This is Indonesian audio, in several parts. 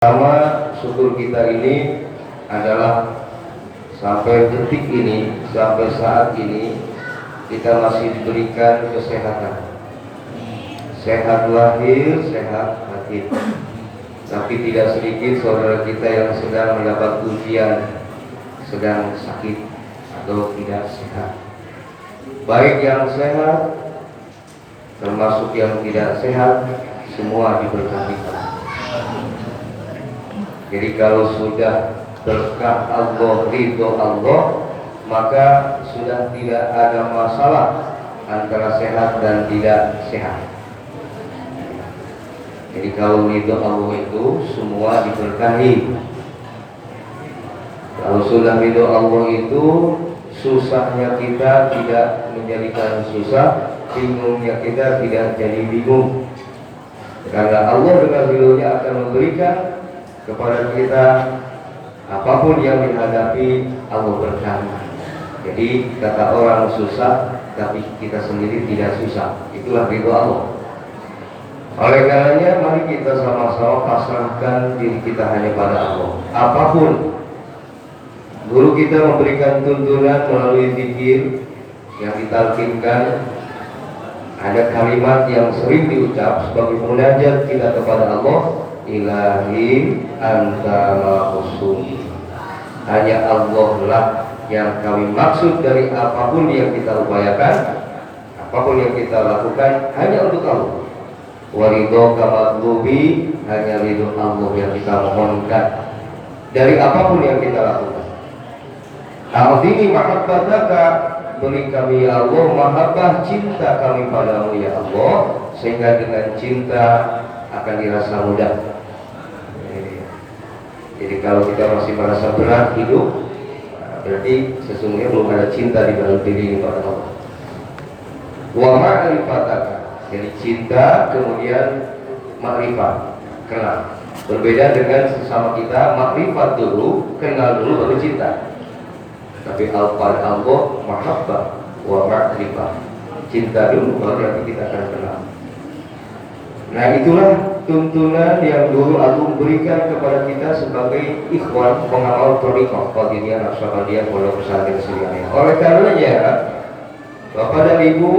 Pertama, syukur kita ini adalah sampai detik ini, sampai saat ini kita masih diberikan kesehatan, sehat lahir, sehat batin. Tapi tidak sedikit saudara kita yang sedang mendapat ujian, sedang sakit atau tidak sehat. Baik yang sehat, termasuk yang tidak sehat, semua diberkati. Jadi kalau sudah berkah Allah, ridho Allah, maka sudah tidak ada masalah antara sehat dan tidak sehat. Jadi kalau ridho Allah itu semua diberkahi. Kalau sudah ridho Allah itu susahnya kita tidak menjadikan susah, bingungnya kita tidak jadi bingung. Karena Allah dengan ridhonya akan memberikan kepada kita apapun yang dihadapi, Allah berkahi. Jadi kata orang susah, tapi kita sendiri tidak susah. Itulah ridho Allah. Oleh karenanya mari kita sama-sama pasrahkan diri kita hanya pada Allah. Apapun guru kita memberikan tuntunan melalui zikir yang ditalkinkan, ada kalimat yang sering diucap sebagai munajat kita kepada Allah. Ilahi anta ma'usum. Hanya Allah lah yang kami maksud dari apapun yang kita upayakan, apapun yang kita lakukan, hanya untuk Allah. Waridhoka matlubi, hanya ridho Allah yang kita mohonkan dari apapun yang kita lakukan. A'udhini mahabbataka, beri kami ya Allah mahabbah, cinta kami padamu ya Allah, sehingga dengan cinta akan dirasa mudah. Jadi kalau kita masih merasa berat hidup, berarti sesungguhnya belum ada cinta di dalam diri ini pada Allah. Wa ma'rifataka, jadi cinta kemudian ma'rifat, kenal. Berbeda dengan sesama kita, ma'rifat dulu, kenal dulu baru cinta. Tapi pada Allah mahabbah wa ma'rifat, cinta dulu baru nanti kita akan kenal. Nah itulah tuntunan yang dulu Agung berikan kepada kita sebagai ikhwan pengamal thariqah Qadiriyah Naqsyabandiyah Pondok Pesantren Sriwijaya. Oleh karenanya, Bapak dan Ibu,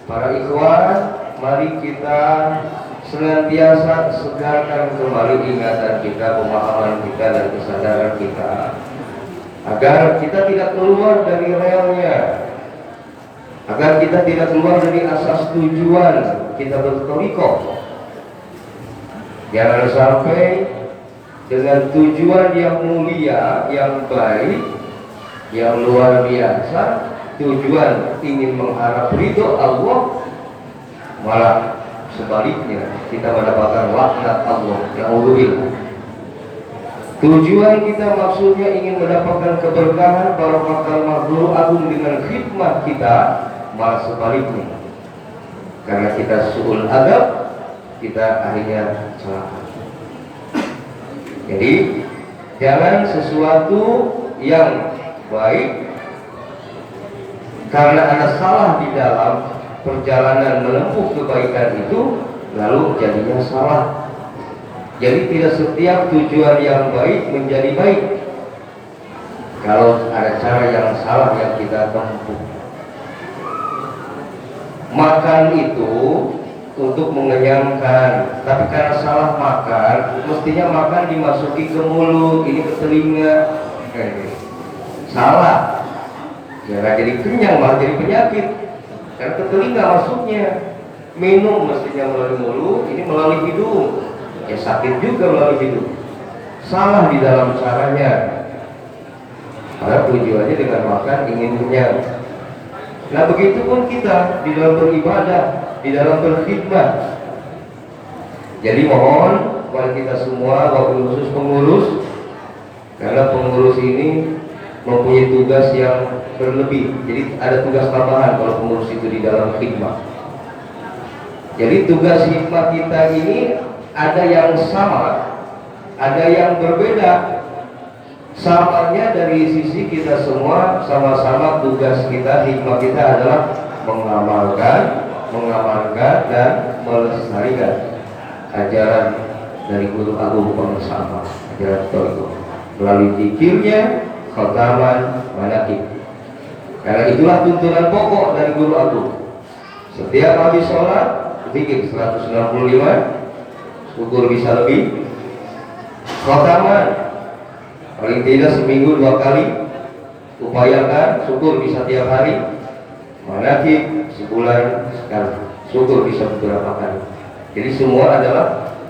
para ikhwan, mari kita senantiasa segarkan kembali ingatan kita, pemahaman kita dan kesadaran kita, agar kita tidak keluar dari relnya, agar kita tidak keluar dari asas tujuan kita berthariqah. Jangan sampai dengan tujuan yang mulia, yang baik, yang luar biasa, tujuan ingin mengharap ridho Allah, malah sebaliknya kita mendapatkan laknat Allah. Ya'udzubillah. Tujuan kita maksudnya ingin mendapatkan keberkahan barokah makhluk agung dengan khidmat kita, malah sebaliknya. Karena kita su'ul adab, kita akhirnya celaka. Jadi jangan sesuatu yang baik karena ada salah di dalam perjalanan menempuh kebaikan itu lalu jadinya salah. Jadi tidak setiap tujuan yang baik menjadi baik kalau ada cara yang salah yang kita tempuh. Makan itu untuk mengenyangkan, tapi karena salah makan, mestinya makan dimasuki ke mulut, ini ke telinga, salah, jangan jadi kenyang malah jadi penyakit, karena ke telinga masuknya. Minum mestinya melalui mulut, ini melalui hidung, ya sakit juga melalui hidung. Salah di dalam caranya, karena tujuannya dengan makan ingin kenyang. Nah begitu pun kita di dalam beribadah, di dalam berkhidmat. Jadi mohon kepada kita semua, wabil khusus pengurus, karena pengurus ini mempunyai tugas yang berlebih. Jadi ada tugas tambahan kalau pengurus itu di dalam khidmat. Jadi tugas khidmat kita ini ada yang sama, ada yang berbeda. Samanya dari sisi kita semua sama-sama tugas kita, hikmah kita adalah mengamalkan dan melestarikan ajaran dari guru agung pengesama ajaran Toriko melalui zikirnya, khataman, manakib. Karena itulah tuntunan pokok dari guru agung. Setiap habis sholat zikir 165, syukur bisa lebih, khataman paling tidak seminggu 2 kali, upayakan syukur bisa tiap hari, manakib sebulan sekali, syukur bisa beberapa kali. Jadi semua adalah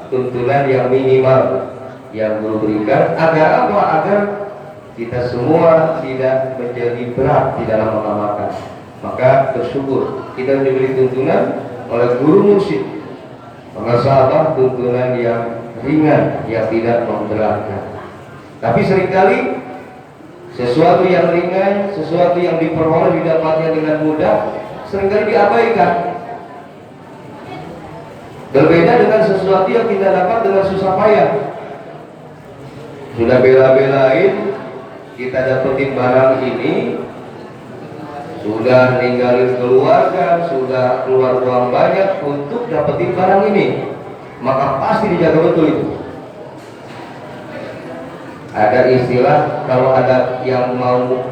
tuntunan yang minimal yang guru berikan. Agar apa? Agar kita semua tidak menjadi berat di dalam mengamalkan. Maka bersyukur kita diberi tuntunan oleh guru mursyid, mengasabah tuntunan yang ringan yang tidak memberatkan. Tapi seringkali sesuatu yang ringan, sesuatu yang diperoleh didapatnya dengan mudah, seringkali diabaikan. Berbeda dengan sesuatu yang kita dapat dengan susah payah. Sudah bela-belain kita dapetin barang ini, sudah ninggalin keluarga, sudah keluar uang banyak untuk dapetin barang ini, maka pasti dijaga betul itu. Ada istilah kalau ada yang mau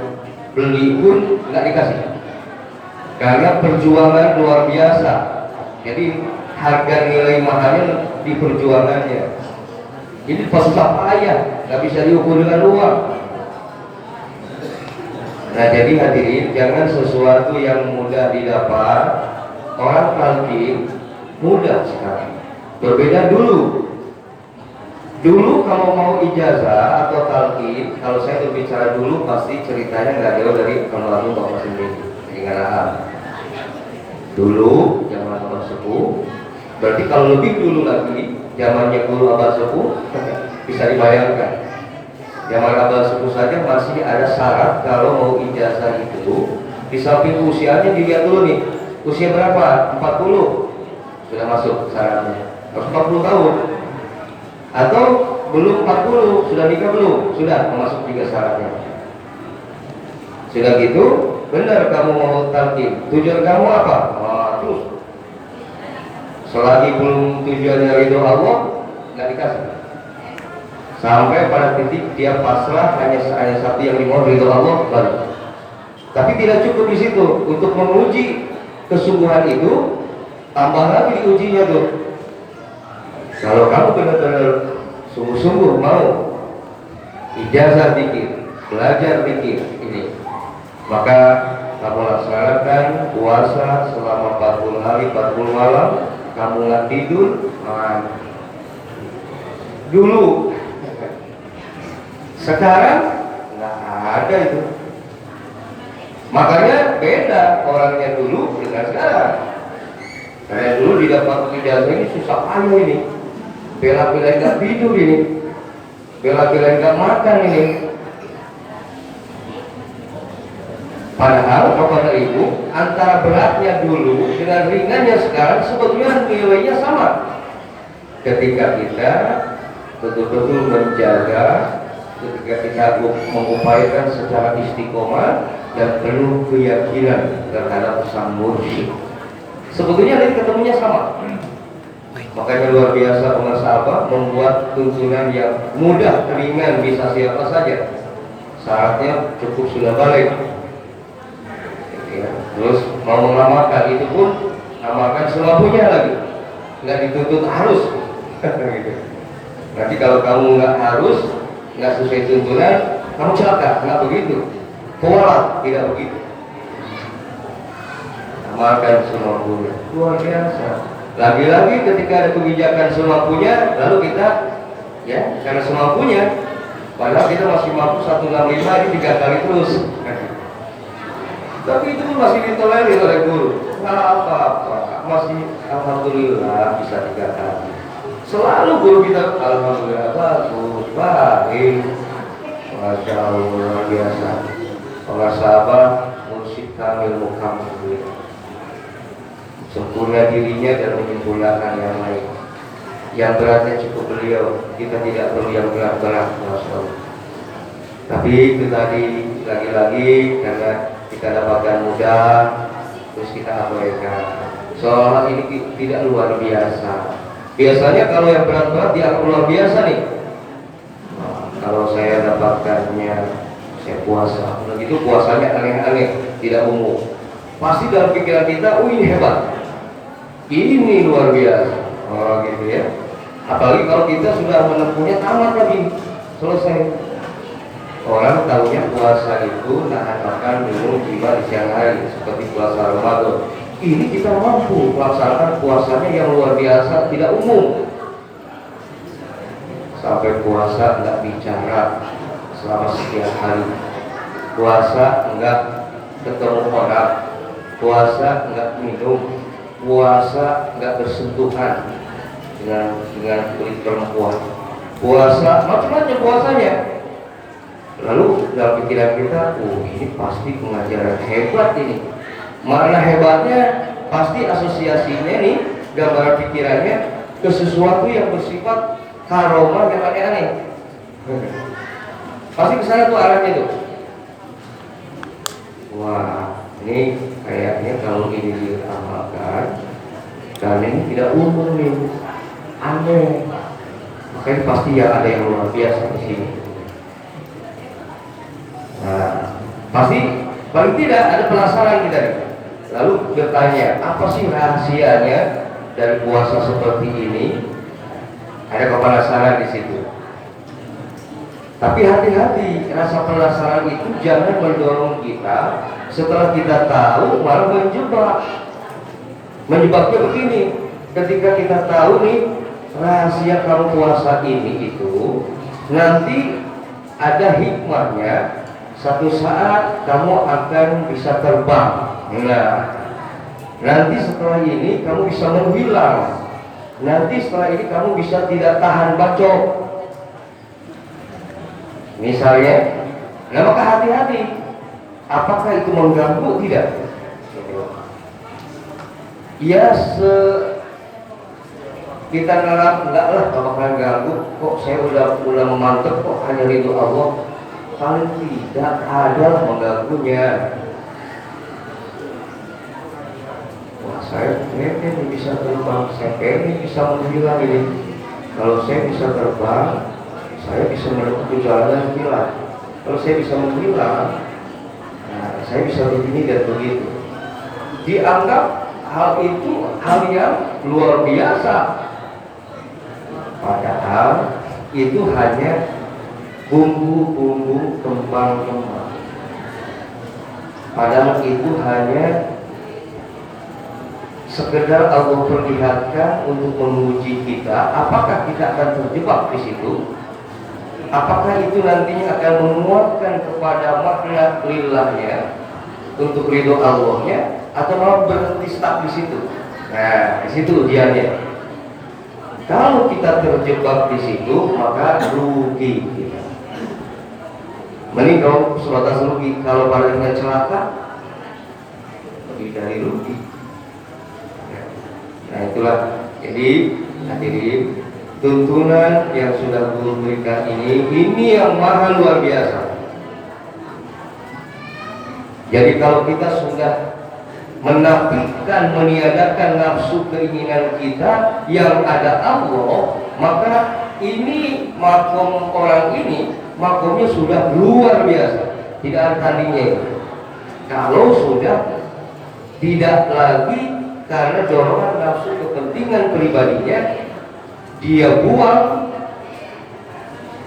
beli pun nggak dikasih, karena perjuangan luar biasa. Jadi harga nilai mahalnya di perjuangannya. Jadi susah payah, nggak bisa diukur dengan uang. Nah jadi hadirin, jangan sesuatu yang mudah didapat. Orang talqin mudah sekali. Berbeda dulu. Dulu kalau mau ijazah atau talqin, kalau saya berbicara dulu pasti ceritanya nggak jauh dari almarhum Bapak sendiri, Ingat dulu zaman Abah Sepuh. Berarti kalau lebih dulu lagi, zamannya guru Abah Sepuh, bisa dibayangkan. Zaman Abah Sepuh saja masih ada syarat kalau mau ijazah itu, di samping usianya dilihat dulu nih, usia berapa? 40 sudah masuk syaratnya, harus 40 tahun. Atau belum 40, sudah nikah belum? Sudah masuk juga syaratnya. Sudah gitu, benar kamu mau talqin. Tujuan kamu apa? Terus selagi belum tujuannya ridho Allah, nggak dikasih. Sampai pada titik dia pasrah, hanya satu yang dimau, ridho Allah, baru. Tapi tidak cukup di situ. Untuk menguji kesungguhan itu, tambah lagi diujinya tuh. Kalau kamu benar-benar sungguh-sungguh mau ijazah dikit, belajar dikit ini, maka kamu laksanakan puasa selama 40 hari 40 malam. Kamu nggak tidur, dulu. Sekarang nggak ada itu. Makanya beda orangnya dulu dengan sekarang. Saya dulu didapat ijazah ini susah payah ini, bela-belain nggak tidur ini, bela-belain nggak makan ini. Padahal kepada ibu, antara beratnya dulu dengan ringannya sekarang sebetulnya nilainya sama. Ketika kita betul-betul menjaga, ketika kita mengupayakan secara istiqomah dan penuh keyakinan terhadap sang mursyid, sebetulnya nanti ketemunya sama. Makanya luar biasa pengasabah membuat tuntunan yang mudah, ringan, bisa siapa saja. Syaratnya cukup sudah balik. Ya, terus mau mengamalkan itu pun amalkan semampunya lagi, nggak dituntut harus. Nanti kalau kamu nggak harus, nggak sesuai tuntunan, kamu celaka, nggak begitu. Kualat, tidak begitu. Amalkan semampunya, luar biasa. Lagi-lagi ketika ada kebijakan semampunya, lalu kita ya karena semampunya, padahal kita masih mampu 165 ini 3 kali terus. Tapi itu pun masih ditolerir oleh guru. Nggak apa-apa, masih alhamdulillah bisa 3 kali. Selalu guru kita alhamdulillah bagus, baik, masya Allah, luar biasa. Pengasabah mursyid kamil mukamil, sempurna dirinya dan menyempurnakan yang lain. Yang beratnya cukup beliau, kita tidak perlu yang berat-berat, masya Allah. Tapi itu tadi lagi-lagi karena kita dapatkan mudah, terus kita abaikan. Seolah ini tidak luar biasa. Biasanya kalau yang berat-berat dianggap luar biasa nih. Nah, kalau saya dapatkannya, saya puasa, begitu puasanya aneh-aneh, tidak umum. Pasti dalam pikiran kita, ini hebat, ini luar biasa, oh gitu ya. Apalagi kalau kita sudah menempuhnya tamat lagi, selesai. Orang tahunya puasa itu nahan makan, minum, jiwa di siang hari, seperti puasa Ramadan. Ini kita mampu melaksanakan puasanya yang luar biasa, tidak umum. Sampai puasa nggak bicara selama sekian hari, puasa nggak ketemu orang, puasa nggak minum, puasa nggak bersentuhan dengan kulit perempuan, puasa macam-macam puasanya. Lalu dalam pikiran kita, ini pasti pengajaran hebat ini. Mana hebatnya? Pasti asosiasinya nih, gambaran pikirannya ke sesuatu yang bersifat karomah yang aneh-aneh. Pasti kesana tuh arahnya tuh. Wah, ini kayaknya kalau ini diamalkan, dan ini tidak umum nih, aneh. Makanya pasti ya ada yang luar biasa di sini. Nah, pasti paling tidak ada penasaran kita nih. Lalu bertanya, apa sih rahasianya dari puasa seperti ini? Ada penasaran di situ. Tapi hati-hati, rasa penasaran itu jangan mendorong kita setelah kita tahu malah menjebak. Menjebaknya begini, ketika kita tahu nih rahasia kamu puasa ini itu, nanti ada hikmahnya. Satu saat kamu akan bisa terbang. Nah, nanti setelah ini kamu bisa menghilang. Nanti setelah ini kamu bisa tidak tahan bacok. Misalnya, nah maka hati-hati. Apakah itu mengganggu? Tidak. Ya kita ngarap enggak lah, apakah ganggu? Kok saya udah memantep kok hanya ridho Allah. Paling tidak ada mengganggunya. Wah, saya pengen bisa terbang, saya pengen bisa menghilang ini. Kalau saya bisa terbang, saya bisa menempuh jalan yang hilang. Kalau saya bisa menghilang, nah, saya bisa begini dan begitu. Dianggap hal itu hal yang luar biasa. Padahal itu hanya bumbu-bumbu kembang-kembang. Padahal itu hanya sekedar Allah perlihatkan untuk menguji kita, apakah kita akan terjebak di situ? Apakah itu nantinya akan menguatkan kepada makna lillahnya untuk ridho Allahnya, atau malah berhenti stuck di situ? Nah, di situ ujiannya. Kalau kita terjebak di situ, maka rugi kita. Mending kalau sebatas rugi, kalau pada dengan celaka lebih dari rugi. Nah itulah, jadi hadirin, tuntunan yang sudah Guru berikan ini yang maha luar biasa. Jadi kalau kita sudah menafikan, meniadakan nafsu keinginan kita, yang ada Allah, maka ini makom orang ini, makomnya sudah luar biasa, tidak ada tandingnya. Kalau sudah tidak lagi karena dorongan nafsu kepentingan pribadinya, dia buang,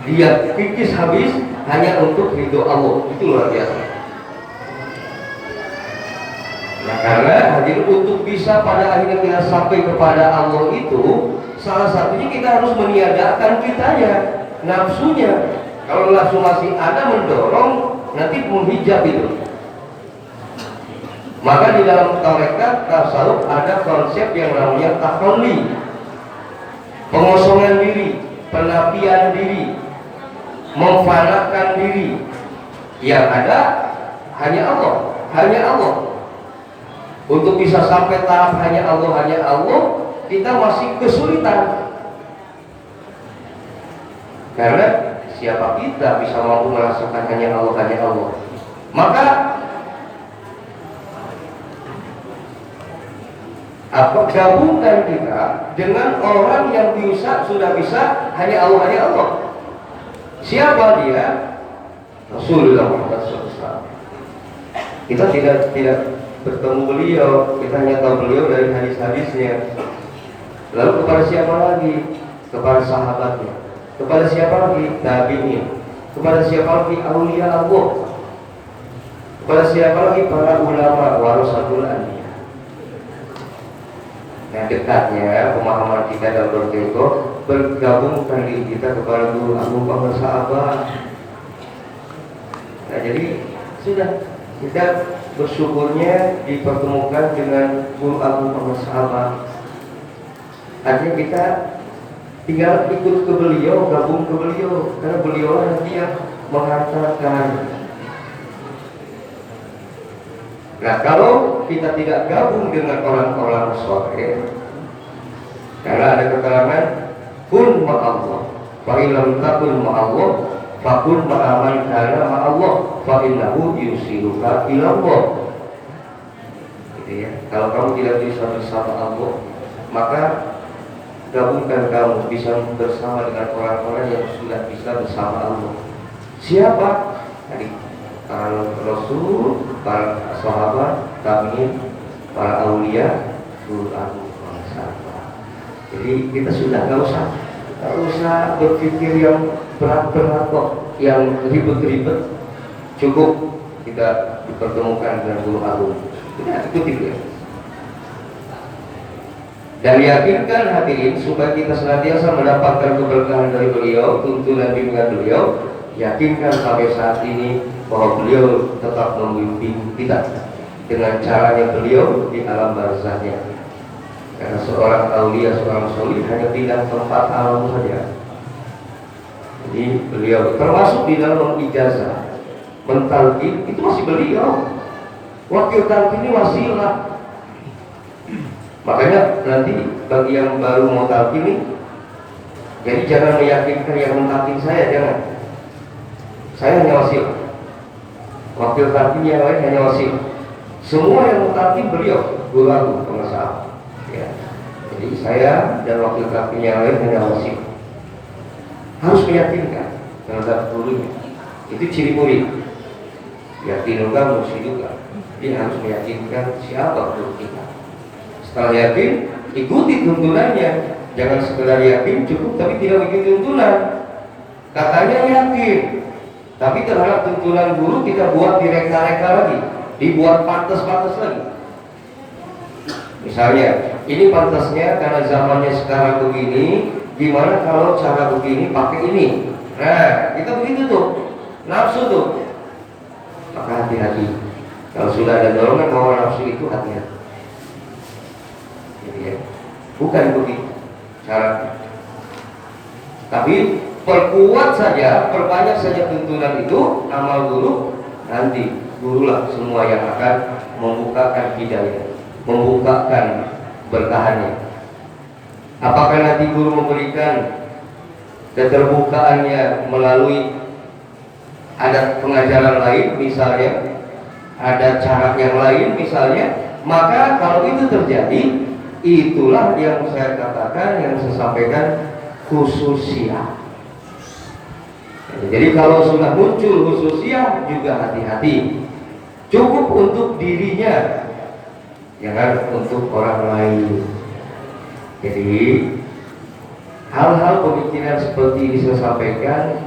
dia pipis habis hanya untuk ridho Allah, itu luar biasa. Nah, karena hadir untuk bisa pada akhirnya kita sampai kepada Allah itu, salah satunya kita harus meniadakan kitanya, nafsunya. Kalau nafsu masih ada mendorong, nanti menghijab itu. Maka di dalam tarekat tasawuf ada konsep yang namanya takholi, pengosongan diri, penapian diri, memfanakan diri. Yang ada hanya Allah, hanya Allah. Untuk bisa sampai tahap hanya Allah, kita masih kesulitan. Karena siapa kita bisa mampu merasakan hanya Allah. Maka Apa gabungkan kita dengan orang yang sudah bisa hanya Allah. Siapa dia? Rasulullah Muhammad SAW. Kita tidak bertemu beliau, kita hanya tahu beliau dari hadis-hadisnya. Lalu kepada siapa lagi? Kepada sahabatnya. Kepada siapa lagi? Nabinya. Kepada siapa lagi? Aulia Allah. Kepada siapa lagi? Para ulama warasatul anbiya. Nah, dekatnya pemahaman kita dalam berteko bergabungkan diri kita kepada guru agung para sahabat. Nah, jadi sudah kita bersyukurnya dipertemukan dengan guru agung para sahabat. Artinya kita tinggal ikut ke beliau, gabung ke beliau, karena beliau nanti yang menghantarkan. Nah, kalau kita tidak gabung dengan orang-orang saleh, karena ada keterangan kun ma'allah, fa illam takun ma'allah, fa kun ma'aman kana ma'allah, fa innahu yusiluka ila Allah. Gitu ya. Kalau kamu tidak bisa bersama Allah, maka gabungkan kamu bisa bersama dengan orang-orang yang sudah bisa bersama Allah. Siapa? Tadi para Rasul, para sahabat, tabi'in, para aulia, guru agung, para sahabat. Jadi kita sudah nggak usah berpikir yang berat-berat kok, yang ribet-ribet. Cukup kita dipertemukan dengan guru agung. Kita ikuti dia. Dan yakinkan hadirin supaya kita senantiasa mendapatkan keberkahan dari beliau, tuntunan bimbingan beliau. Yakinkan sampai saat ini bahwa beliau tetap membimbing kita dengan caranya beliau di alam barzahnya. Karena seorang aulia, seorang solih hanya pindah tempat alam saja. Jadi beliau termasuk di dalam ijazah mentalkin itu masih beliau. Wakil talkin ini wasilah. Makanya nanti bagi yang baru mau talqin ini, jadi jangan meyakinkan yang mentalqin saya, jangan. Saya hanya wasil. Wakil talqin yang lain hanya wasil. Semua yang mentalqin beliau, guru agung, pengusaha. Ya. Jadi saya dan wakil talqin yang lain hanya wasil. Harus meyakinkan terhadap gurunya. Itu ciri murid. Yakin juga, mesti juga. Dia harus meyakinkan siapa guru kita. Setelah yakin, ikuti tuntunannya. Jangan sekedar yakin cukup tapi tidak ikuti tuntunan. Katanya yakin, tapi terhadap tuntunan guru kita buat direka-reka lagi, dibuat pantas-pantas lagi. Misalnya, ini pantasnya karena zamannya sekarang begini, gimana kalau cara begini pakai ini? Nah, kita begitu tuh, nafsu tuh. Maka hati-hati. Kalau sudah ada dorongan bahwa nafsu itu, hati-hati. Ya. Bukan begitu cara, tapi perkuat saja, perbanyak saja tuntunan itu, amal guru, nanti gurulah semua yang akan membukakan hidayah, membukakan berkahannya. Apakah nanti guru memberikan keterbukaannya melalui ada pengajaran lain misalnya, ada cara yang lain misalnya, maka kalau itu terjadi, itulah yang saya katakan, yang saya sampaikan khususiyah. Jadi kalau sudah muncul khususiyah juga hati-hati. Cukup untuk dirinya, jangan untuk orang lain. Jadi hal-hal pemikiran seperti ini saya sampaikan,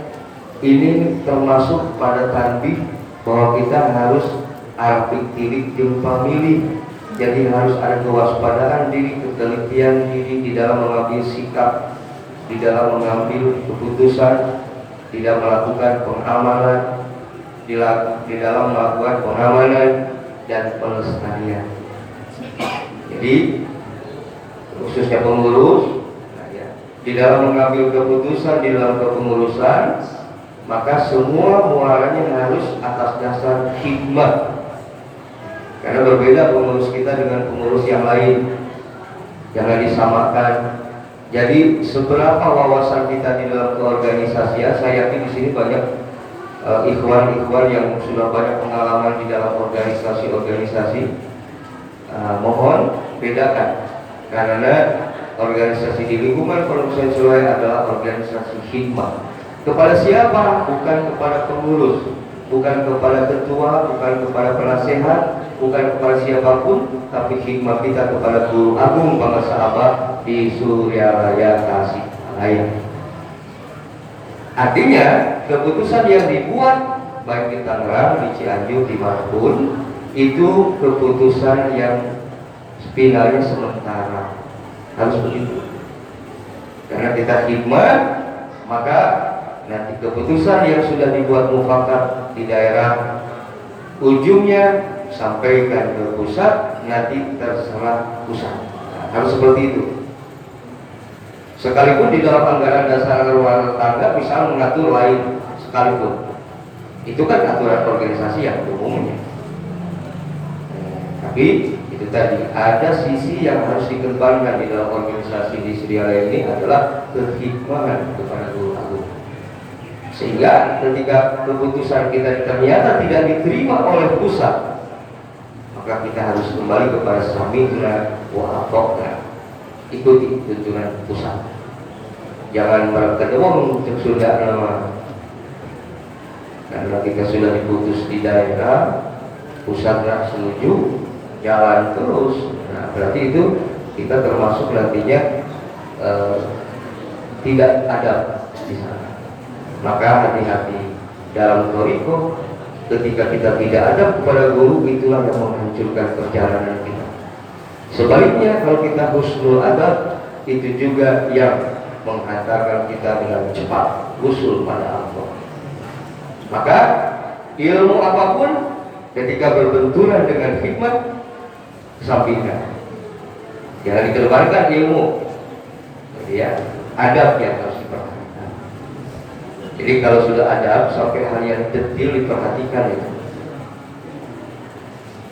ini termasuk pada tanbih bahwa kita harus artik tilik jumpa milih. Jadi harus ada kewaspadaan diri, ketelitian diri di dalam mengambil sikap, di dalam mengambil keputusan, tidak melakukan pengamalan, di dalam melakukan pengamalan dan pelestarian. Jadi khususnya pengurus, di dalam mengambil keputusan, di dalam kepengurusan, maka semua muaranya harus atas dasar hikmah. Karena berbeda pengurus kita dengan pengurus yang lain, jangan disamakan. Jadi seberapa wawasan kita di dalam keorganisasian, saya yakin di sini banyak ikhwan-ikhwan yang sudah banyak pengalaman di dalam organisasi-organisasi. Mohon bedakan Karena organisasi di lingkungan Pondok Sensoai adalah organisasi hikmah. Kepada siapa? Bukan kepada pengurus, bukan kepada ketua, bukan kepada penasehat, bukan kepada siapapun, tapi hikmah kita kepada Guru Agung Bangsa Abah di Suryalaya Tasikmalaya. Artinya keputusan yang dibuat baik di Tangerang, di Cianjur, di manapun, itu keputusan yang finalnya sementara, harus begitu. Karena kita hikmah, maka nanti keputusan yang sudah dibuat mufakat di daerah, ujungnya sampaikan ke pusat, nanti terserah pusat. Nah, harus seperti itu. Sekalipun di dalam anggaran dasar rumah tangga bisa mengatur lain sekalipun, itu kan aturan organisasi yang umumnya. Tapi itu tadi, ada sisi yang harus dikembangkan di dalam organisasi di Suryalaya ini adalah kehikmahan kepada Guru Agung. Sehingga ketika keputusan kita ternyata tidak diterima oleh pusat, maka kita harus kembali kepada sami'na wa ata'na, ikuti tuntunan pusat. Jangan mereka doang untuk sudah nama, karena kita sudah diputus di daerah, pusat nggak setuju, jalan terus. Nah, berarti itu kita termasuk nantinya tidak ada di sana. Maka hati-hati dalam toriko, ketika kita tidak ada kepada guru, itulah yang menghancurkan perjalanan kita. Sebaliknya kalau kita husnul adab, itu juga yang menghantarkan kita dengan cepat usul pada Allah. Maka ilmu apapun ketika berbenturan dengan hikmah, sampingkan. Jangan dikedepankan ilmu, ya, adab yang harus diperhatikan. Jadi kalau sudah adab, sampai hal yang detail diperhatikan itu.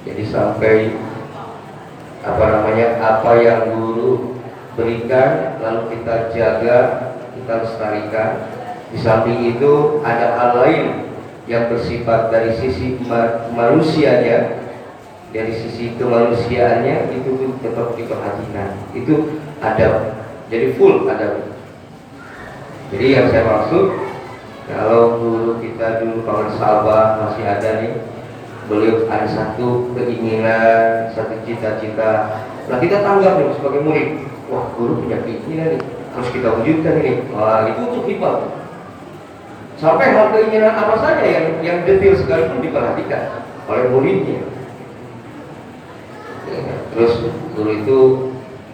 Jadi sampai apa yang guru berikan lalu kita jaga, kita lestarikan. Di samping itu ada hal lain yang bersifat dari sisi manusianya, dari sisi kemanusiaannya, itu pun tetap diperhatikan. Itu adab, jadi full adab. Jadi yang saya maksud, kalau guru kita dulu Paman Sabah masih ada nih, beliau ada satu keinginan, satu cita-cita, nah kita tanggap nih sebagai murid. Wah, guru punya keinginan nih, harus kita wujudkan ini. Wah, itu untuk hikmah. Sampai hal keinginan apa saja yang detail sekalipun diperhatikan oleh muridnya. Ya, terus guru itu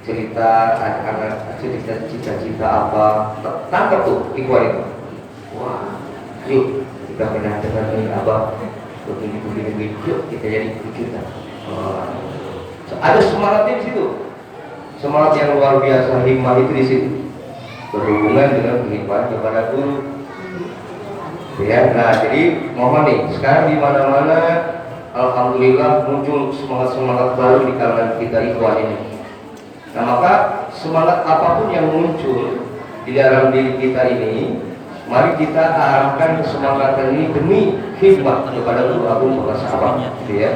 cerita anak-anak, cerita cita-cita apa, tangkap tuh ikhwan itu. Wah, yuk kita pernah dengar nih abah begini, yuk kita jadi wujudkan. Ada semangatnya di situ. Semangat yang luar biasa, hikmah itu di situ, berhubungan dengan kehidupan kepada guru. Ya, nah jadi mohon nih, sekarang di mana-mana alhamdulillah muncul semangat-semangat baru di kalangan kita ikhwan ini. Nah maka semangat apapun yang muncul di dalam diri kita ini, mari kita arahkan semangat ini demi hikmah kepada Guru Agung Bangsa Abah, gitu ya.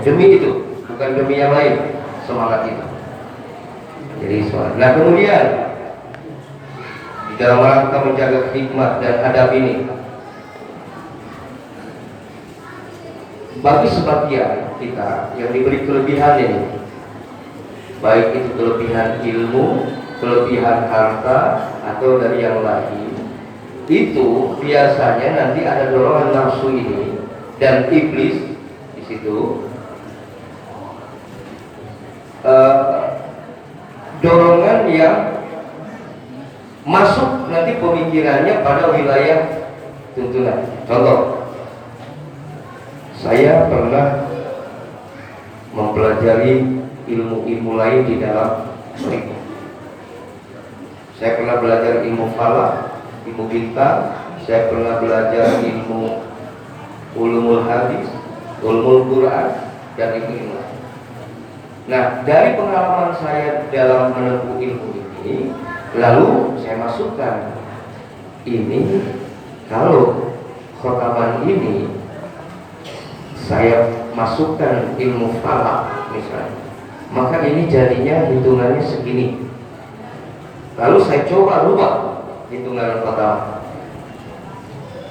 Demi itu, bukan demi yang lain, semangat itu. Jadi nah kemudian di dalam rangka menjaga hikmah dan adab ini, bagi sebagian kita yang diberi kelebihan ini, baik itu kelebihan ilmu, kelebihan harta, atau dari yang lain, itu biasanya nanti ada dorongan nafsu ini dan iblis di situ. Dorongan yang masuk nanti pemikirannya pada wilayah tuntunan. Contoh, saya pernah mempelajari ilmu-ilmu lain di dalam mereka. Saya pernah belajar ilmu falak, ilmu bintang, saya pernah belajar ilmu ulumul hadis, ulumul Quran, dan ilmu lain. Nah, dari pengalaman saya dalam menempuh ilmu ini, lalu saya masukkan ini, kalau khotaman ini saya masukkan ilmu falak misalnya, maka ini jadinya hitungannya segini. Lalu saya coba rubah hitungan pertama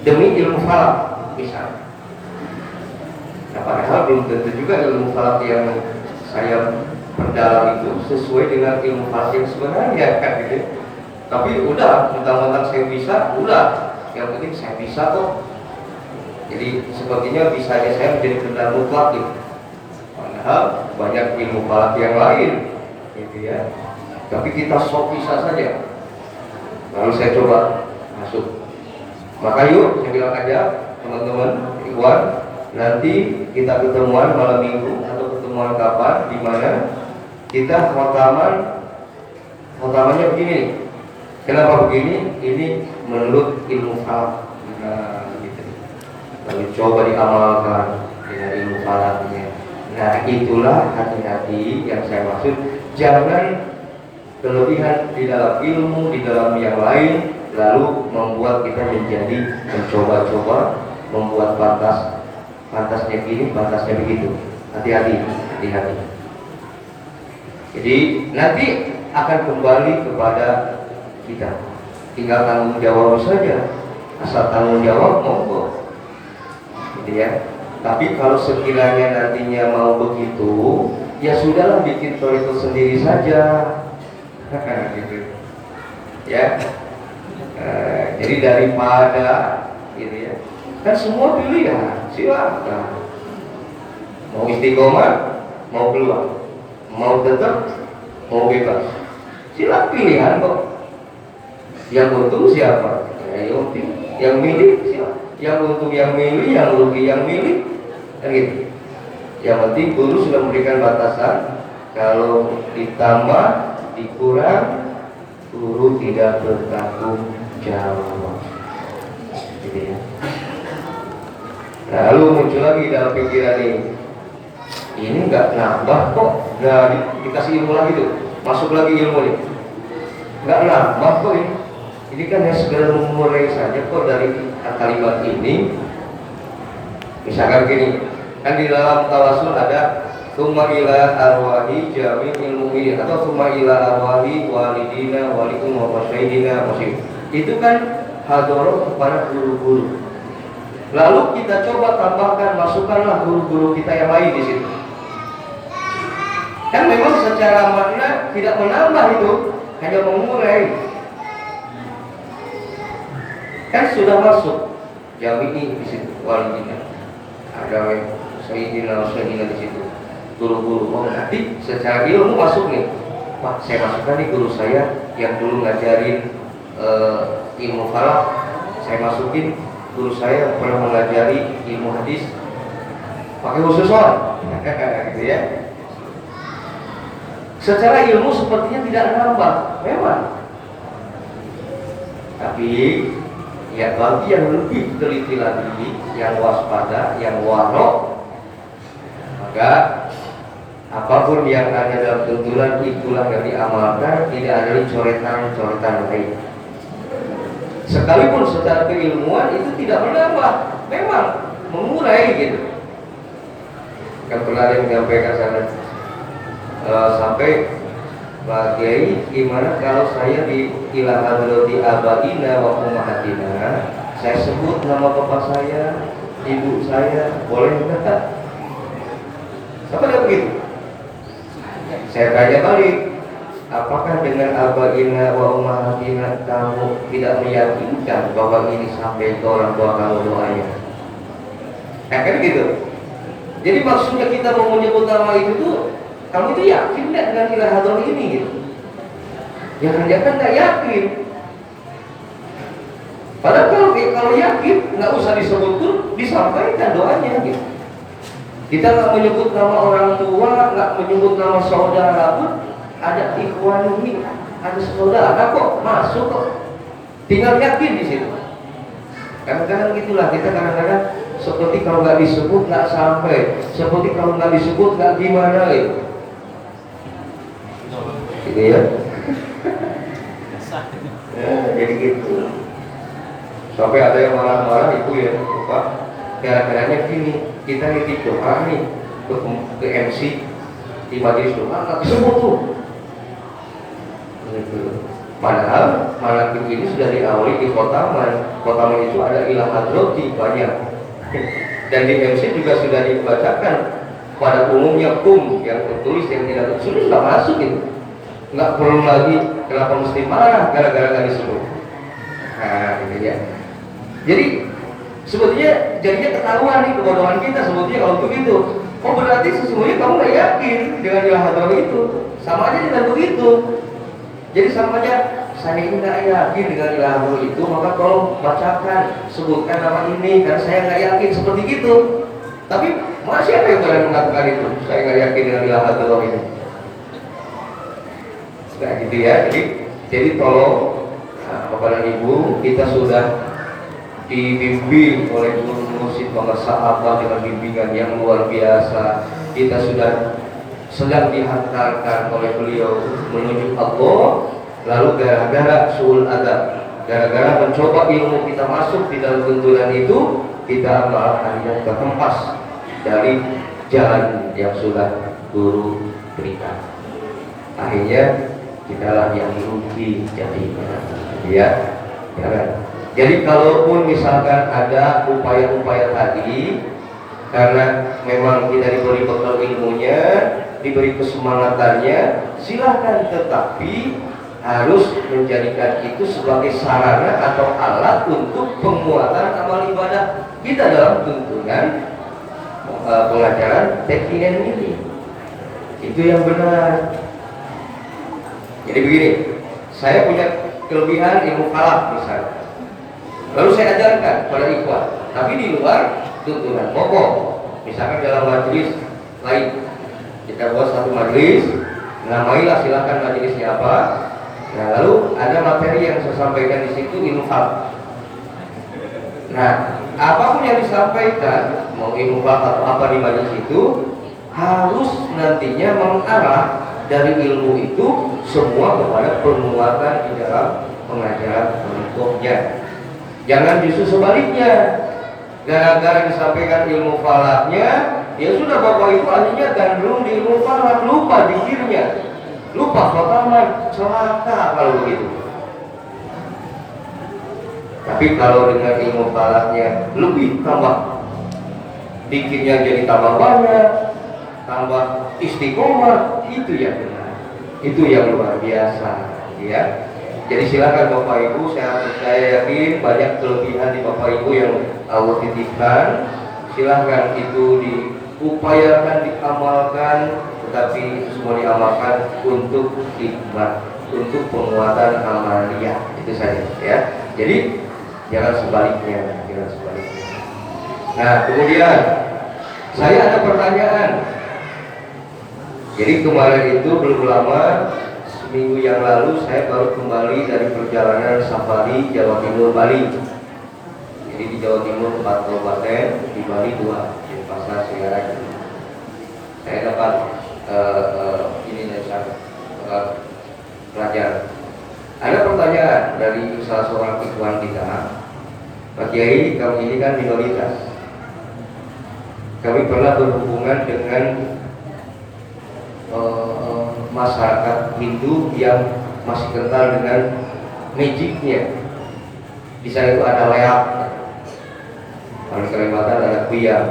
demi ilmu falak misalnya. Nah, padahal belum tentu juga ilmu falak yang saya perdalam itu sesuai dengan ilmu falak yang sebenarnya kan gitu. Tapi udah, mentang-mentang saya bisa, udah, yang penting saya bisa kok. Jadi sepertinya bisanya saya menjadi benar mutlak gitu. Padahal banyak ilmu falak yang lain gitu ya. Tapi kita sok bisa saja. Lalu saya coba masuk. Maka yuk, saya bilang aja teman-teman, Ikhwan, nanti kita ketemuan malam minggu atau ketemuan kapan, di mana kita khotamannya begini. Kenapa begini? Ini menurut ilmu falak. Nah, gitu. Lalu coba diamalkan dengan ilmu falaknya. Nah, itulah hati-hati yang saya maksud. Jangan kelebihan di dalam ilmu, di dalam yang lain, lalu membuat kita menjadi mencoba-coba, membuat pantasnya gini, pantasnya begitu. Hati-hati. Jadi nanti akan kembali kepada kita. Tinggal tanggung jawab saja. Asal tanggung jawab monggo. Gitu ya. Tapi kalau sekiranya nantinya mau begitu, ya sudahlah bikin toriko sendiri saja. Gitu. Ya. Jadi daripada gitu ya. Kan semua pilihan, silakan. Mau istiqomah, mau keluar, mau tetap, mau bebas. Silakan pilihan kok. Yang untung siapa? Yang milih siapa? Yang untung yang milih, yang rugi yang milih, kan gitu. Yang penting guru sudah memberikan batasan. Kalau ditambah, dikurang, guru tidak bertanggung jawab. Gitu ya. Lalu muncul lagi dalam pikiran ini nggak nambah kok, nggak dikasih ilmu lagi tuh, masuk lagi ilmu nih, nggak nambah kok ini. Ini kan ya segera mengurai saja kok dari kalimat ini. Misalkan gini, kan di dalam tawasul ada summa ila arwahi jami'il mu'minin atau summa ila arwahi walidina walikum wa masyayidina muslim. Itu kan hadoroh kepada guru-guru. Lalu kita coba tambahkan, masukkanlah guru-guru kita yang lain di situ. Kan memang secara makna tidak menambah itu, hanya mengurai. Kan sudah masuk jami'i di situ, walidina. Ada sayyidina di situ. Guru-guru mau nanti secara ilmu masuk nih. Pak, saya masukkan nih guru saya yang dulu ngajarin ilmu falak, saya masukin guru saya pernah mengajari ilmu hadis pakai khususon. Gitu ya. Secara ilmu sepertinya tidak nambah, memang. Tapi ya bagi yang lebih teliti lagi, yang waspada, yang warok, maka apapun yang ada dalam tuntunan itulah yang diamalkan, tidak ada coretan-coretan lain. Sekalipun secara keilmuan itu tidak menambah, memang mengurai gitu. Kan pernah yang menyampaikan sana sampai Pak Kiai, gimana kalau saya di ilah hadrati abaina wa ummahatina, saya sebut nama bapak saya, ibu saya, boleh enggak? Apa dia begitu? Saya tanya balik, apakah dengan abaina wa ummahatina kamu tidak meyakinkan bahwa ini sampai ke orang tua kamu doanya? Kan gitu. Jadi maksudnya kita mau menyebut nama itu tuh, kamu itu yakin tidak dengan ilah hadrah ini gitu? Jangan-jangan nggak yakin. Padahal kalau yakin nggak usah disebut pun, disampaikan doanya gitu. Kita nggak menyebut nama orang tua, nggak menyebut nama saudara pun, ada ikhwan ini, ada saudara kok masuk kok. Tinggal yakin di situ. Kadang-kadang gitulah kita kadang-kadang seperti kalau nggak disebut nggak sampai, seperti kalau nggak disebut nggak gimana gitu. Gitu ya. Jadi gitu. Sampai ada yang marah-marah itu ya, Pak. Gara-garanya gini, kita nitip doa nih ke MC. di majelis doa nggak disebut tuh. Padahal manakib ini sudah diawali di Khotaman. Khotaman itu ada ilah hadroti banyak. Dan di MC juga sudah dibacakan pada umumnya yang tertulis yang tidak tertulis nggak masuk itu. Nggak perlu lagi kenapa mesti marah gara-gara nggak disebut. Nah, gitu ya. Jadi sebetulnya jadinya ketahuan nih kebodohan kita sebetulnya kalau begitu. Oh berarti sesungguhnya kamu nggak yakin dengan ilah hadroti itu. Sama aja dengan begitu. Jadi sama aja saya ini nggak yakin dengan ilah itu, maka tolong bacakan, sebutkan nama ini, karena saya nggak yakin seperti itu. Tapi masih ada yang berani mengatakan itu, saya nggak yakin dengan ilah ini. Nah gitu ya. Jadi tolong Bapak dan Ibu, kita sudah dibimbing oleh guru mursyid Bangga Sahabat dengan bimbingan yang luar biasa. Kita sudah sedang dihantarkan oleh beliau menuju Allah, lalu gara-gara suul adab, gara-gara mencoba ilmu kita masuk di dalam tuntunan itu, kita malah hanya terhempas dari jalan yang sudah guru berikan. Akhirnya kita lah yang rugi jadinya, ya. Jadi kalaupun misalkan ada upaya-upaya tadi, karena memang kita diberi bekal ilmunya, diberi kesemangatannya, silahkan, tetapi harus menjadikan itu sebagai sarana atau alat untuk penguatan amal ibadah kita dalam tuntunan pengajaran teknik ini. Itu yang benar. Jadi begini, saya punya kelebihan ilmu falak misalnya, lalu saya ajarkan pada ikhwan, tapi di luar tuntunan pokok. Misalkan dalam majelis lain, kita buat satu majelis, namailah silakan majelisnya apa. Nah, lalu ada materi yang saya sampaikan di situ ilmu falak. Nah, apapun yang disampaikan, mau ilmu falak atau apa di majelis itu, harus nantinya mengarah dari ilmu itu semua kepada penguatan di dalam pengajaran berikutnya. Jangan justru sebaliknya, gara-gara disampaikan ilmu falaknya, ya sudah bapak itu akhirnya gandrung di ilmu falak, lupa zikirnya, lupa khotaman, celaka kalau begitu. Tapi kalau dengan ilmu falaknya lebih tambah, zikirnya jadi tambah banyak, tambah istiqomah, itu yang benar, itu yang luar biasa, ya. Jadi silakan Bapak Ibu, saya yakin banyak kelebihan di Bapak Ibu yang Allah titipkan. Silakan itu diupayakan, diamalkan, tetapi semua diamalkan untuk hikmat, untuk penguatan amaliyah, itu saja, ya. Jadi jangan sebaliknya, jangan sebaliknya. Nah, kemudian saya ada pertanyaan. Jadi kemarin itu belum lama, seminggu yang lalu saya baru kembali dari perjalanan safari Jawa Timur Bali. Jadi di Jawa Timur 4 kabupaten, di Bali 2, di Pasar Siaran. Saya dapat ini dari sana pelajar. Ada pertanyaan dari salah seorang ikhwan kita, Pak Kiai, kami ini kan minoritas. Kami pernah berhubungan dengan masyarakat Hindu yang masih kental dengan magicnya. Di sana itu ada leak, kalau di Kalimantan ada kuyang.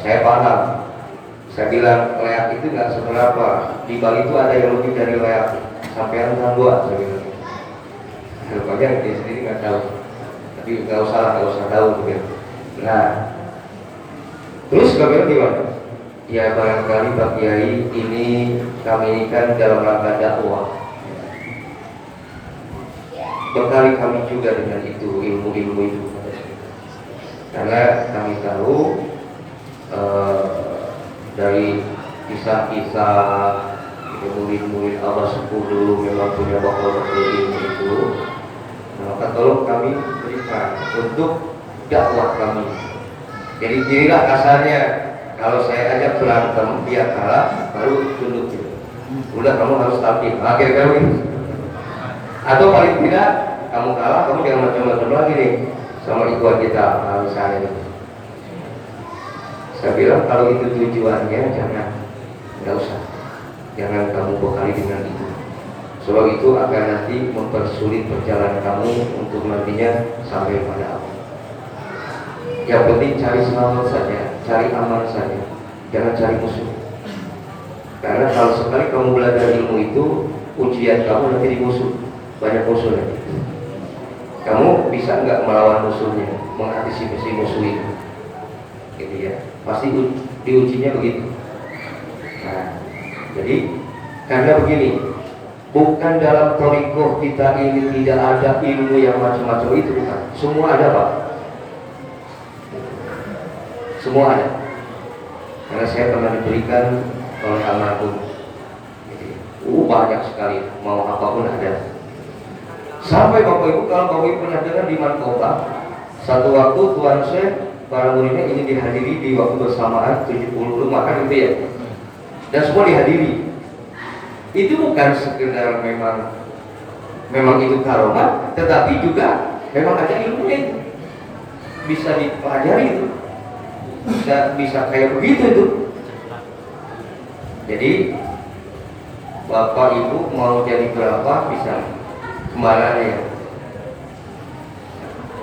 Saya paham. Saya bilang leak itu nggak seberapa. Di Bali itu ada yang lebih dari leak. Sampai yang buat, saya bilang. Rupanya dia sendiri nggak tahu. Tapi nggak usah tahu begitu. Nah, terus bagaimana gimana? Ya barangkali Pak Kiai, ini kami ini kan dalam rangka dakwah. Bekali kami juga dengan itu, ilmu-ilmu itu. Karena kami tahu dari kisah-kisah murid-murid Allah sepuh dulu memang punya bakal ilmu itu. Maka tolong kami berikan untuk dakwah kami. Jadi inilah kasarnya, kalau saya ajak berantem dia kalah, baru tunduk gitu. Udah kamu harus tampil, akhir kamu ini. Atau paling tidak kamu kalah, kamu jangan macam-macam lagi nih sama ikhwan kita, misalnya. Saya bilang kalau itu tujuannya jangan. nggak usah, jangan kamu bekali dengan itu. Sebab itu akan nanti mempersulit perjalanan kamu untuk nantinya sampai pada Allah. Yang penting cari selamat saja, cari aman saja, jangan cari musuh. Karena kalau sekali kamu belajar ilmu itu, ujian kamu nanti di musuh, banyak musuh nanti. Kamu bisa nggak melawan musuhnya, mengantisipasi musuh itu, gitu ya. Pasti diujinya begitu. Nah, jadi karena begini, bukan dalam thariqah kita ini tidak ada ilmu yang macam-macam itu, bukan. Semua ada, Pak. Semua ada. Karena saya pernah diberikan oleh almarhum. Banyak sekali, mau apapun ada. Sampai Bapak Ibu, kalau Bapak Ibu pernah dengar di Mankoba, satu waktu Tuan Syekh para muridnya ingin dihadiri di waktu bersamaan 70 makan itu ya, dan semua dihadiri. Itu bukan sekedar memang itu karomat, tetapi juga memang ada ilmunya itu, bisa dipelajari itu, bisa kayak begitu itu. Jadi Bapak Ibu mau jadi berapa bisa kemana ya?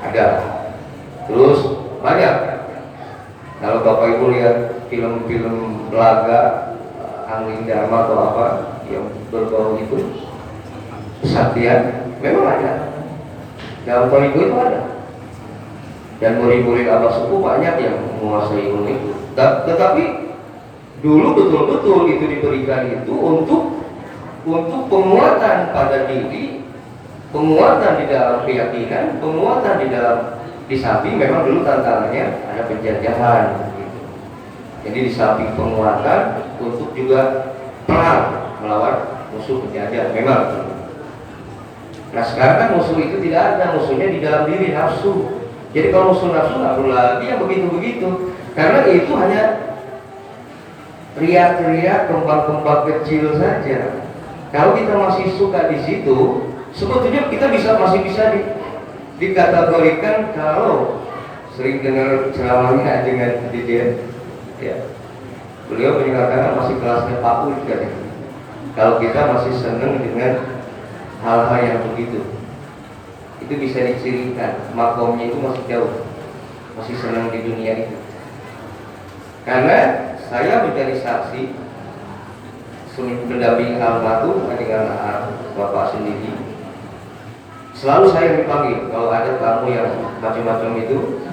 Ada. Terus banyak. Kalau Bapak Ibu lihat film-film laga Angling Dharma atau apa yang berbau itu, kesaktian memang ada. Dalam Thariqah itu ada. Dan murid-murid Abah Sepuh banyak yang menguasai ilmu itu. Tetapi dulu betul-betul itu diberikan itu untuk penguatan pada diri, penguatan di dalam keyakinan, penguatan di samping memang dulu tantangannya ada penjajahan gitu. Jadi di samping penguatan untuk juga perang melawan musuh penjajah memang. Nah sekarang kan musuh itu tidak ada, musuhnya di dalam diri, nafsu. Jadi kalau musuh nafsu nggak perlu lagi yang begitu-begitu, karena itu hanya riak-riak kembang-kembang kecil saja. Kalau kita masih suka di situ, sebetulnya kita masih bisa dikategorikan. Kalau sering dengar ceramahnya dengan Didier, ya, beliau menyatakan masih kelasnya Pak Ud kan. Kalau kita masih senang dengan hal-hal yang begitu, itu bisa dicirikan makomnya itu masih jauh, masih senang di dunia itu. Karena saya menjadi saksi mendampingi almarhum dengan Bapak sendiri. Selalu saya dipanggil kalau ada tamu yang macam-macam itu.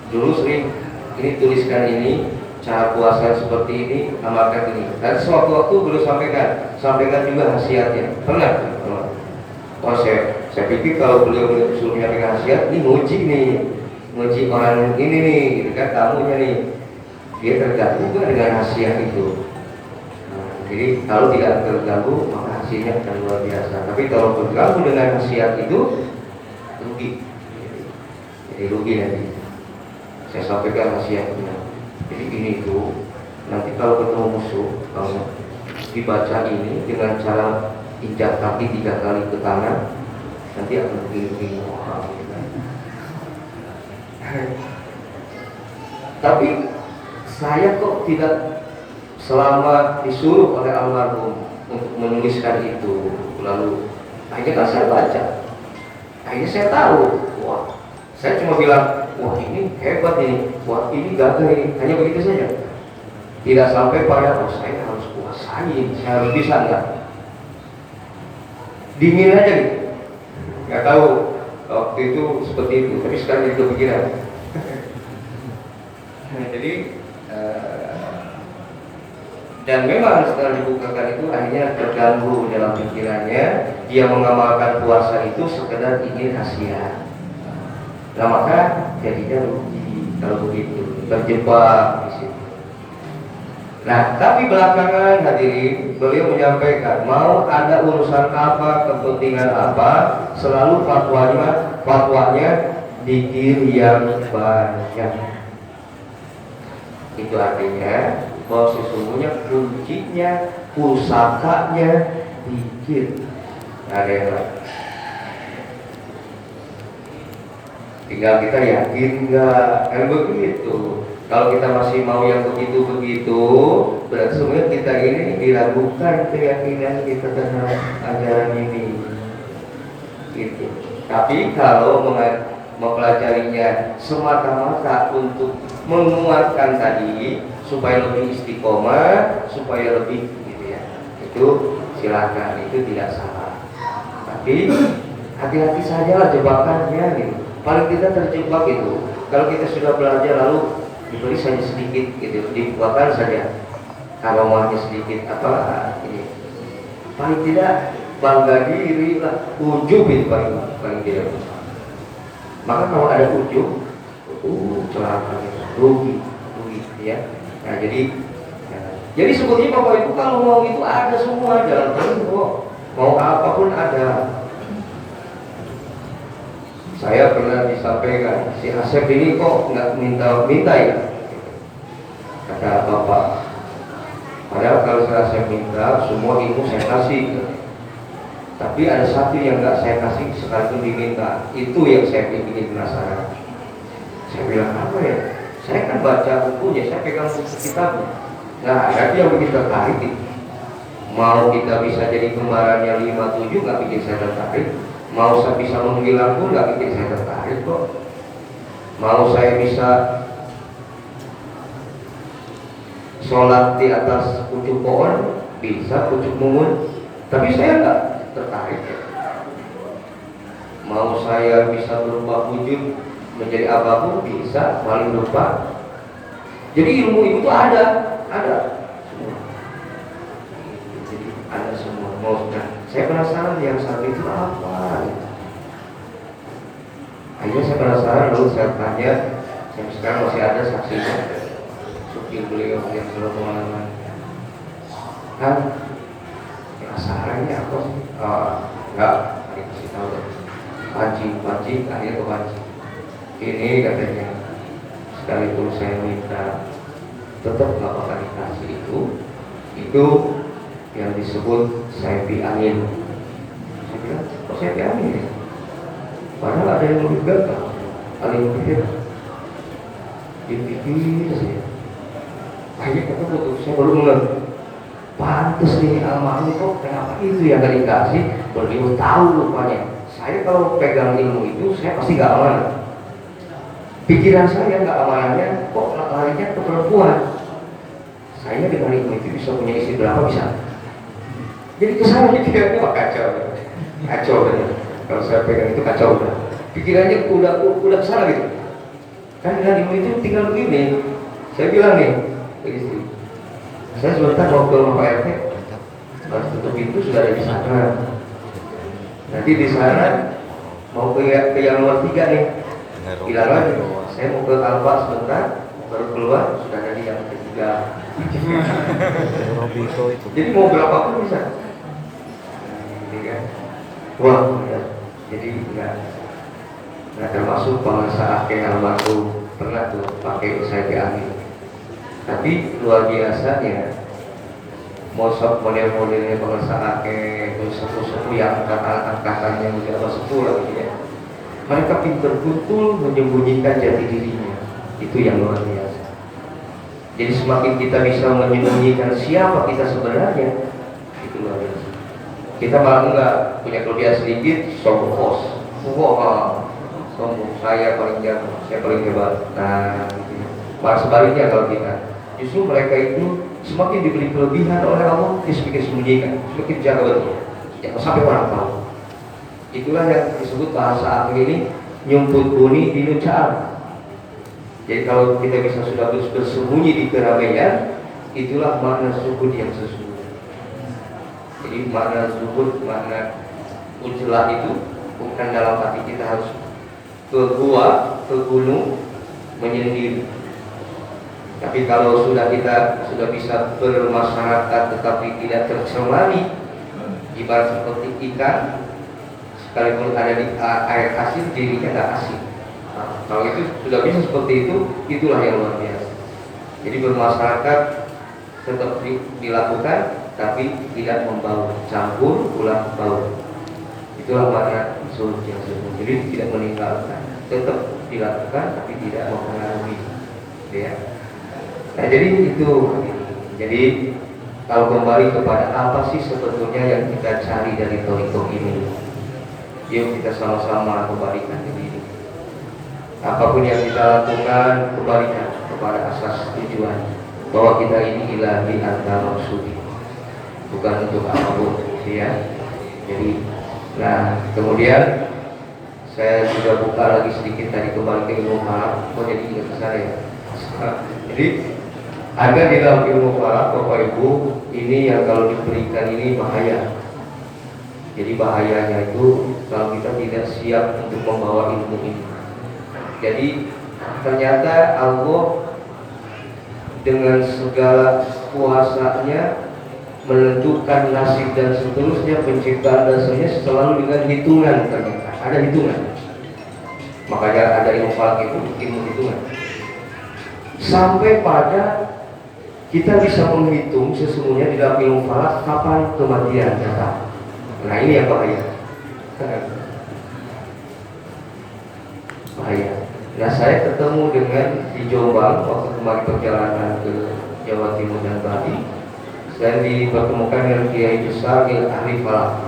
Dulu sering ini tuliskan ini, cara puasa seperti ini, amalkan ini. Dan sewaktu-waktu beliau sampaikan juga khasiatnya. Pernah? Oh saya pikir kalau beliau suruh menyampaikan khasiat, ini nguji orang ini nih, gitu kan, tamunya nih. Dia terganggu dengan khasiat itu. Jadi kalau tidak terganggu maka hasilnya akan luar biasa. Tapi kalau terganggu dengan khasiat itu rugi. Jadi rugi nanti. Saya sampaikan khasiatnya. Jadi ini itu nanti kalau ketemu musuh, kalau dibaca ini dengan cara injak kaki 3 kali ke kanan, nanti akan begini-begini. Tapi saya kok tidak selama disuruh oleh almarhum untuk menuliskan itu, lalu akhirnya kan saya baca, akhirnya saya tahu, wah, saya cuma bilang, wah ini hebat ini, wah ini gagah ini, hanya begitu saja. Tidak sampai pada, oh saya harus kuasai, saya harus bisa enggak. Dingin aja gitu, nggak tahu waktu itu seperti itu, tapi sekarang jadi kepikiran. Jadi dan memang setelah dibukakan itu akhirnya terganggu dalam pikirannya, dia mengamalkan puasa itu sekedar ingin khasiat. Nah maka jadinya rugi kalau begitu, terjebak di situ. Nah tapi belakangan hadirin, beliau menyampaikan mau ada urusan apa, kepentingan apa, selalu fatwanya dikir yang banyak. Itu artinya bahwa sesungguhnya kuncinya, pusakanya dikir, ada yang lain. Tinggal kita yakin nggak, kan begitu. Kalau kita masih mau yang begitu-begitu, berarti sebenarnya kita ini diragukan keyakinan kita terhadap ajaran ini. Gitu. Tapi kalau mempelajarinya semata-mata untuk menguatkan tadi supaya lebih istiqomah, supaya lebih gitu ya, itu silakan, itu tidak salah. Tapi hati-hati saja lah jebakannya gitu. Paling tidak terjebak itu. Kalau kita sudah belajar lalu diberi saja sedikit gitu, dibuatkan saja aromanya sedikit apa ini, paling tidak bangga diri lah, ujub itu paling tidak. Maka kalau ada ujub, celaka kita, rugi ya. Nah jadi sebetulnya Bapak Ibu kalau mau itu ada semua, jalan terus mau apapun ada. Saya pernah disampaikan, si Asep ini kok nggak minta ya, kata Bapak. Padahal kalau saya minta, semua ilmu saya kasih. Tapi ada satu yang nggak saya kasih sekalipun diminta, itu yang saya bikin penasaran. Saya bilang apa ya? Saya kan baca bukunya, saya pegang buku kitabnya. Nah, tapi yang bikin tertarik itu, mau kita bisa jadi kembarannya 57 nggak bikin saya tertarik. Mau saya bisa menghilang pun nggak bikin saya tertarik kok. Mau saya bisa sholat di atas pucuk pohon, bisa pucuk mungun, tapi saya nggak tertarik. Mau saya bisa berubah wujud menjadi apapun, bisa, paling lupa. Jadi ilmu itu ada semua. Jadi ada semua. Mau saya penasaran yang satu itu apa? Akhirnya saya penasaran, lalu saya tanya. Yang sekarang masih ada saksinya, supir beliau yang sudah pengalaman. Kan penasarannya apa sih? Enggak, dikasih tahu deh. Pancing, akhirnya ke pancing. Ini katanya, sekalipun saya minta, tetap nggak bakal dikasih itu yang disebut sayfi angin. Saya bilang, kok sayfi angin ya? Padahal ada yang lebih gagal, ada yang lebih hebat. Dipikir saya, akhirnya ketemu, saya baru mengerti. Pantes nih almarhum kok kenapa itu yang gak dikasih? Beliau tahu rupanya. Saya kalau pegang ilmu itu, saya pasti gak aman. Pikiran saya gak amanannya, kok larinya ke perempuan. Saya dengan ilmu itu bisa punya istri berapa bisa? Jadi kesana pikirannya kacau bener. Kalau saya pegang itu kacau udah. Pikirannya udah kesana gitu. Kan dengan ilmu itu tinggal begini. Saya bilang nih ke istri, saya sebentar mau ke rumah Pak RT, harus tutup pintu, sudah ada di sana. Nanti di sana mau ke yang nomor 3 nih, bilang lagi, saya mau ke Alfa sebentar, baru keluar sudah ada di yang ketiga. Jadi mau berapapun bisa. Jadi kan, wah, ya. Jadi nggak termasuk pengusaha akhir almarhum pernah tuh pakai saya diambil. Tapi luar biasanya, mosok model-modelnya pengusaha akhir itu sepuh-sepuh yang angkatan-angkatannya udah apa sepuh lah gitu ya. Mereka pintar betul menyembunyikan jati dirinya. Itu yang luar biasa. Jadi semakin kita bisa menyembunyikan siapa kita sebenarnya, itu luar biasa. Kita malah enggak punya kelebihan sedikit, sombong, sombong, saya paling jago, saya paling hebat. Nah, gitu. Malah sebaliknya kalau kita, justru mereka itu semakin diberi kelebihan oleh Allah, dia semakin sembunyikan, semakin jaga betul, jangan sampai orang tahu. Itulah yang disebut bahasa akhir ini nyumput buni di nucaan. Jadi kalau kita bisa sudah bersembunyi di keramaian, itulah makna zuhud yang sesungguhnya. Jadi makna zuhud, makna ujlah itu bukan dalam hati kita harus ke gua, ke gunung menyendiri. Tapi kalau kita sudah bisa bermasyarakat tetapi tidak tercemari, ibarat seperti ikan, sekalipun ada di air asin, dirinya tidak asin. Nah, kalau itu sudah bisa seperti itu, itulah yang luar biasa. Jadi bermasyarakat tetap dilakukan, tapi tidak membau, campur ulang bau. Itulah makna zuhud yang sesungguhnya. Jadi tidak meninggalkan, tetap dilakukan, tapi tidak mempengaruhi. Ya. Nah jadi itu, jadi kalau kembali kepada apa sih sebetulnya yang kita cari dari thariqah ini, yuk kita sama-sama kembalikan ke diri. Apapun yang kita lakukan, kembalikan kepada asas tujuan bahwa kita ini ilahi anta maksudi, bukan untuk apapun, ya. Jadi, nah kemudian saya sudah buka lagi sedikit tadi kembali ke ilmu falak. Kok jadi ingat ke saya? Jadi ada di dalam ilmu falak, Bapak Ibu, ini yang kalau diberikan ini bahaya. Jadi bahayanya itu kalau kita tidak siap untuk membawa ilmu ini. Jadi ternyata Allah dengan segala kuasanya menentukan nasib dan seterusnya, penciptaan dasarnya selalu dengan hitungan. Ternyata ada hitungan. Makanya ada ilmu falak itu ilmu hitungan. Sampai pada kita bisa menghitung sesungguhnya di dalam ilmu falak kapan kematian datang. Nah ini yang bahaya. Bahaya. Nah saya ketemu dengan di Jombang waktu kemarin perjalanan ke Jawa Timur dan Bali. Saya dipertemukan dengan kiai besar yang ahli falak.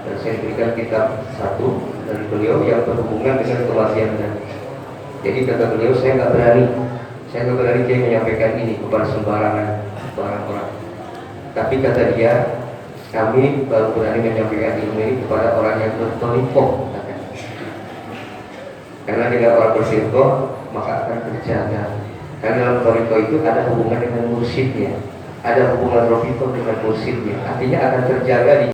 Dan saya berikan kitab satu dari beliau yang berhubungan dengan kematian dan. Jadi kata beliau saya nggak berani dia menyampaikan ini kepada sembarangan orang. Tapi kata dia, kami baru berani menyampaikan ilmu ini kepada orang yang berthariqah. Karena dengan orang berthariqah maka akan terjaga. Karena dalam thariqah itu ada hubungan dengan mursyidnya, ada hubungan rafiqah dengan mursyidnya. Artinya akan terjaga di